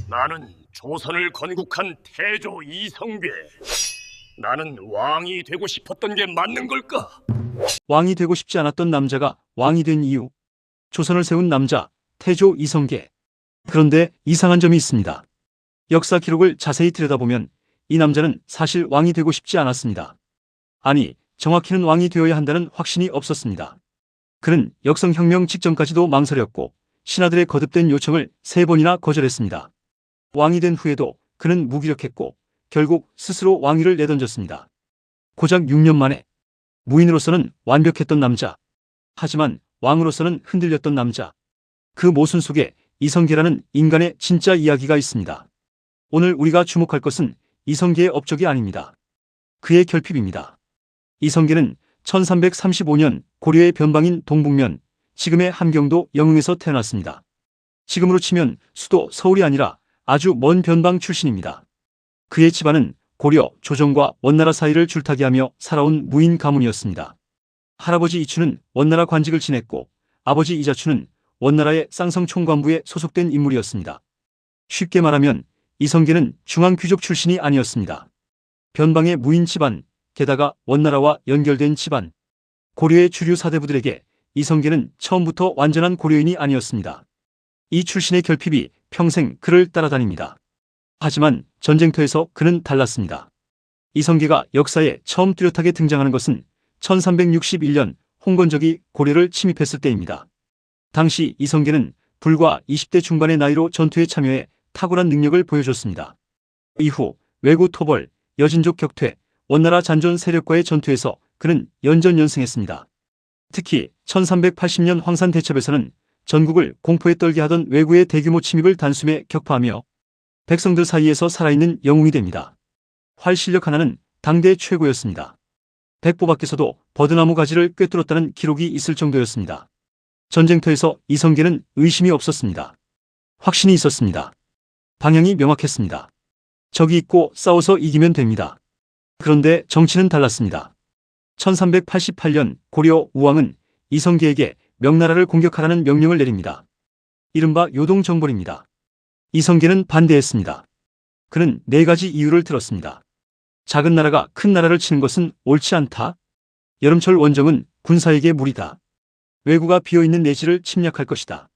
나는 조선을 건국한 태조 이성괴. 나는 왕이 되고 싶었던 게 맞는 걸까? 왕이 되고 싶지 않았던 남자가 왕이 된 이유. 조선을 세운 남자, 태조 이성계. 그런데 이상한 점이 있습니다. 역사 기록을 자세히 들여다보면 이 남자는 사실 왕이 되고 싶지 않았습니다. 아니, 정확히는 왕이 되어야 한다는 확신이 없었습니다. 그는 역성혁명 직전까지도 망설였고 신하들의 거듭된 요청을 3번이나 거절했습니다. 왕이 된 후에도 그는 무기력했고 결국 스스로 왕위를 내던졌습니다. 고작 6년 만에. 무인으로서는 완벽했던 남자. 하지만 왕으로서는 흔들렸던 남자. 그 모순 속에 이성계라는 인간의 진짜 이야기가 있습니다. 오늘 우리가 주목할 것은 이성계의 업적이 아닙니다. 그의 결핍입니다. 이성계는 1335년 고려의 변방인 동북면, 지금의 함경도 영흥에서 태어났습니다. 지금으로 치면 수도 서울이 아니라 아주 먼 변방 출신입니다. 그의 집안은 고려, 조정과 원나라 사이를 줄타기하며 살아온 무인 가문이었습니다. 할아버지 이추는 원나라 관직을 지냈고 아버지 이자추는 원나라의 쌍성 총관부에 소속된 인물이었습니다. 쉽게 말하면 이성계는 중앙귀족 출신이 아니었습니다. 변방의 무인 집안, 게다가 원나라와 연결된 집안. 고려의 주류 사대부들에게 이성계는 처음부터 완전한 고려인이 아니었습니다. 이 출신의 결핍이 평생 그를 따라다닙니다. 하지만 전쟁터에서 그는 달랐습니다. 이성계가 역사에 처음 뚜렷하게 등장하는 것은 1361년 홍건적이 고려를 침입했을 때입니다. 당시 이성계는 불과 20대 중반의 나이로 전투에 참여해 탁월한 능력을 보여줬습니다. 이후 왜구 토벌, 여진족 격퇴, 원나라 잔존 세력과의 전투에서 그는 연전연승했습니다. 특히 1380년 황산 대첩에서는 전국을 공포에 떨게 하던 왜구의 대규모 침입을 단숨에 격파하며 백성들 사이에서 살아있는 영웅이 됩니다. 활 실력 하나는 당대 최고였습니다. 백보 밖에서도 버드나무 가지를 꿰뚫었다는 기록이 있을 정도였습니다. 전쟁터에서 이성계는 의심이 없었습니다. 확신이 있었습니다. 방향이 명확했습니다. 적이 있고 싸워서 이기면 됩니다. 그런데 정치는 달랐습니다. 1388년 고려 우왕은 이성계에게 명나라를 공격하라는 명령을 내립니다. 이른바 요동정벌입니다. 이성계는 반대했습니다. 그는 4가지 이유를 들었습니다. 작은 나라가 큰 나라를 치는 것은 옳지 않다. 여름철 원정은 군사에게 무리다. 왜구가 비어있는 내지를 침략할 것이다.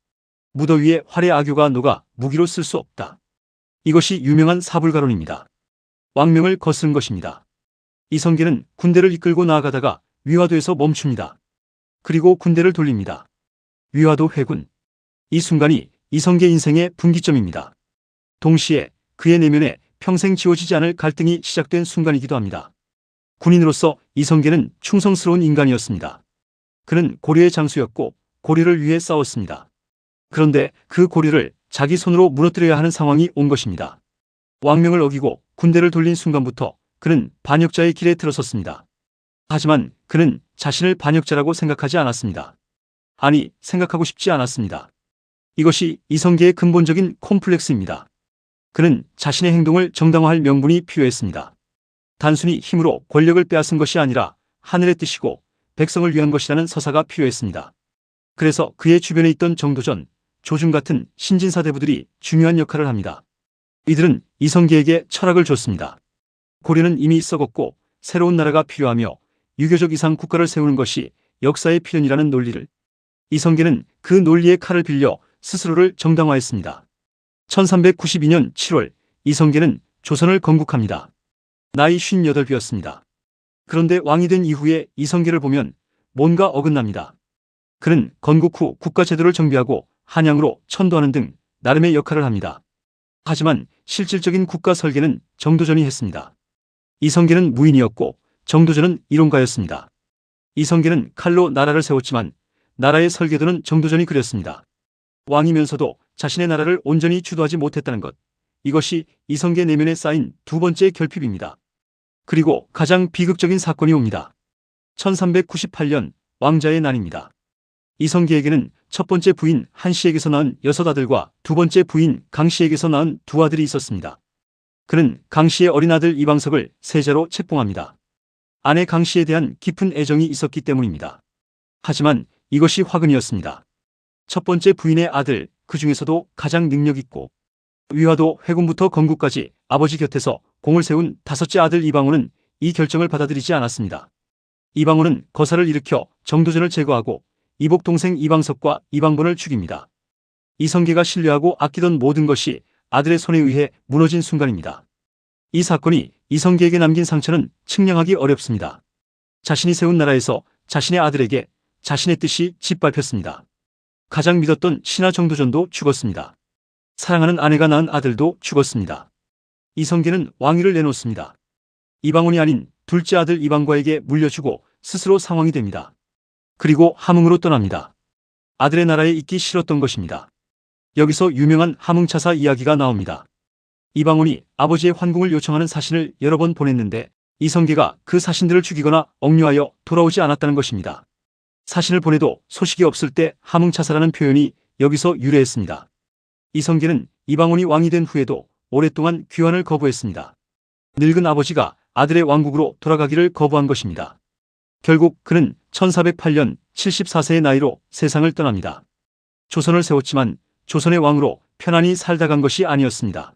무더위에 활의 악교가 녹아 무기로 쓸 수 없다. 이것이 유명한 사불가론입니다. 왕명을 거스른 것입니다. 이성계는 군대를 이끌고 나아가다가 위화도에서 멈춥니다. 그리고 군대를 돌립니다. 위화도 회군. 이 순간이 이성계 인생의 분기점입니다. 동시에 그의 내면에 평생 지워지지 않을 갈등이 시작된 순간이기도 합니다. 군인으로서 이성계는 충성스러운 인간이었습니다. 그는 고려의 장수였고 고려를 위해 싸웠습니다. 그런데 그 고려를 자기 손으로 무너뜨려야 하는 상황이 온 것입니다. 왕명을 어기고 군대를 돌린 순간부터 그는 반역자의 길에 들어섰습니다. 하지만 그는 자신을 반역자라고 생각하지 않았습니다. 아니, 생각하고 싶지 않았습니다. 이것이 이성계의 근본적인 콤플렉스입니다. 그는 자신의 행동을 정당화할 명분이 필요했습니다. 단순히 힘으로 권력을 빼앗은 것이 아니라 하늘의 뜻이고 백성을 위한 것이라는 서사가 필요했습니다. 그래서 그의 주변에 있던 정도전, 조준 같은 신진사대부들이 중요한 역할을 합니다. 이들은 이성계에게 철학을 줬습니다. 고려는 이미 썩었고 새로운 나라가 필요하며 유교적 이상 국가를 세우는 것이 역사의 필연이라는 논리를. 이성계는 그 논리의 칼을 빌려 스스로를 정당화했습니다. 1392년 7월 이성계는 조선을 건국합니다. 나이 58이었습니다. 그런데 왕이 된 이후에 이성계를 보면 뭔가 어긋납니다. 그는 건국 후 국가 제도를 정비하고 한양으로 천도하는 등 나름의 역할을 합니다. 하지만 실질적인 국가 설계는 정도전이 했습니다. 이성계는 무인이었고 정도전은 이론가였습니다. 이성계는 칼로 나라를 세웠지만 나라의 설계도는 정도전이 그렸습니다. 왕이면서도 자신의 나라를 온전히 주도하지 못했다는 것. 이것이 이성계 내면에 쌓인 두 번째 결핍입니다. 그리고 가장 비극적인 사건이 옵니다. 1398년 왕자의 난입니다. 이성계에게는 첫 번째 부인 한씨에게서 낳은 6아들과 두 번째 부인 강씨에게서 낳은 2아들이 있었습니다. 그는 강씨의 어린 아들 이방석을 세자로 책봉합니다. 아내 강씨에 대한 깊은 애정이 있었기 때문입니다. 하지만 이것이 화근이었습니다. 첫 번째 부인의 아들, 그 중에서도 가장 능력 있고 위화도 회군부터 건국까지 아버지 곁에서 공을 세운 다섯째 아들 이방원은 이 결정을 받아들이지 않았습니다. 이방원은 거사를 일으켜 정도전을 제거하고 이복 동생 이방석과 이방본을 죽입니다. 이성계가 신뢰하고 아끼던 모든 것이 아들의 손에 의해 무너진 순간입니다. 이 사건이 이성계에게 남긴 상처는 측량하기 어렵습니다. 자신이 세운 나라에서 자신의 아들에게 자신의 뜻이 짓밟혔습니다. 가장 믿었던 신하 정도전도 죽었습니다. 사랑하는 아내가 낳은 아들도 죽었습니다. 이성계는 왕위를 내놓습니다. 이방원이 아닌 둘째 아들 이방과에게 물려주고 스스로 상왕이 됩니다. 그리고 함흥으로 떠납니다. 아들의 나라에 있기 싫었던 것입니다. 여기서 유명한 함흥차사 이야기가 나옵니다. 이방원이 아버지의 환궁을 요청하는 사신을 여러 번 보냈는데 이성계가 그 사신들을 죽이거나 억류하여 돌아오지 않았다는 것입니다. 사신을 보내도 소식이 없을 때 함흥차사라는 표현이 여기서 유래했습니다. 이성계는 이방원이 왕이 된 후에도 오랫동안 귀환을 거부했습니다. 늙은 아버지가 아들의 왕국으로 돌아가기를 거부한 것입니다. 결국 그는 1408년 74세의 나이로 세상을 떠납니다. 조선을 세웠지만 조선의 왕으로 편안히 살다 간 것이 아니었습니다.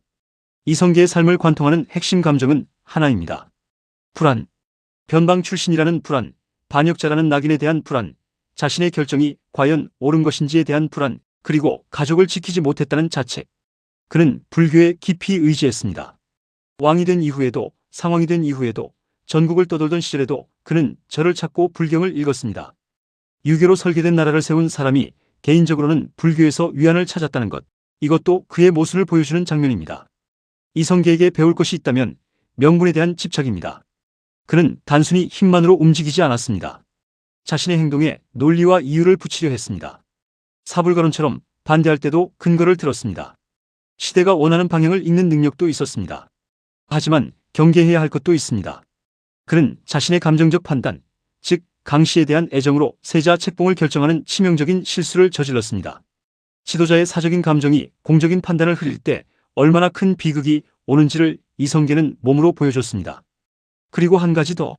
이성계의 삶을 관통하는 핵심 감정은 하나입니다. 불안. 변방 출신이라는 불안, 반역자라는 낙인에 대한 불안, 자신의 결정이 과연 옳은 것인지에 대한 불안, 그리고 가족을 지키지 못했다는 자책. 그는 불교에 깊이 의지했습니다. 왕이 된 이후에도, 상왕이 된 이후에도, 전국을 떠돌던 시절에도 그는 절을 찾고 불경을 읽었습니다. 유교로 설계된 나라를 세운 사람이 개인적으로는 불교에서 위안을 찾았다는 것, 이것도 그의 모순을 보여주는 장면입니다. 이성계에게 배울 것이 있다면 명분에 대한 집착입니다. 그는 단순히 힘만으로 움직이지 않았습니다. 자신의 행동에 논리와 이유를 붙이려 했습니다. 사불가론처럼 반대할 때도 근거를 들었습니다. 시대가 원하는 방향을 읽는 능력도 있었습니다. 하지만 경계해야 할 것도 있습니다. 그는 자신의 감정적 판단, 즉 강씨에 대한 애정으로 세자 책봉을 결정하는 치명적인 실수를 저질렀습니다. 지도자의 사적인 감정이 공적인 판단을 흐릴 때 얼마나 큰 비극이 오는지를 이성계는 몸으로 보여줬습니다. 그리고 한 가지 더.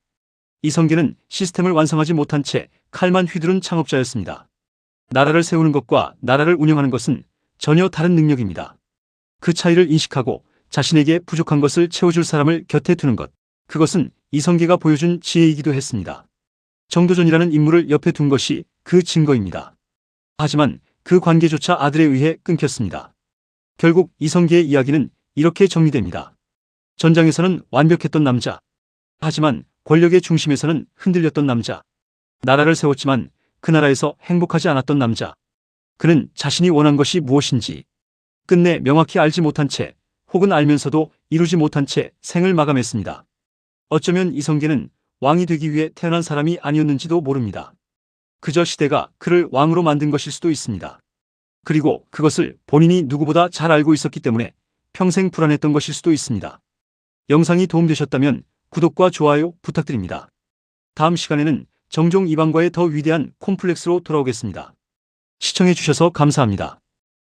이성계는 시스템을 완성하지 못한 채 칼만 휘두른 창업자였습니다. 나라를 세우는 것과 나라를 운영하는 것은 전혀 다른 능력입니다. 그 차이를 인식하고 자신에게 부족한 것을 채워줄 사람을 곁에 두는 것. 그것은 이성계가 보여준 지혜이기도 했습니다. 정도전이라는 인물을 옆에 둔 것이 그 증거입니다. 하지만 그 관계조차 아들에 의해 끊겼습니다. 결국 이성계의 이야기는 이렇게 정리됩니다. 전장에서는 완벽했던 남자. 하지만 권력의 중심에서는 흔들렸던 남자. 나라를 세웠지만 그 나라에서 행복하지 않았던 남자. 그는 자신이 원한 것이 무엇인지 끝내 명확히 알지 못한 채 혹은 알면서도 이루지 못한 채 생을 마감했습니다. 어쩌면 이성계는 왕이 되기 위해 태어난 사람이 아니었는지도 모릅니다. 그저 시대가 그를 왕으로 만든 것일 수도 있습니다. 그리고 그것을 본인이 누구보다 잘 알고 있었기 때문에 평생 불안했던 것일 수도 있습니다. 영상이 도움되셨다면 구독과 좋아요 부탁드립니다. 다음 시간에는 정종 이방과의 더 위대한 콤플렉스로 돌아오겠습니다. 시청해주셔서 감사합니다.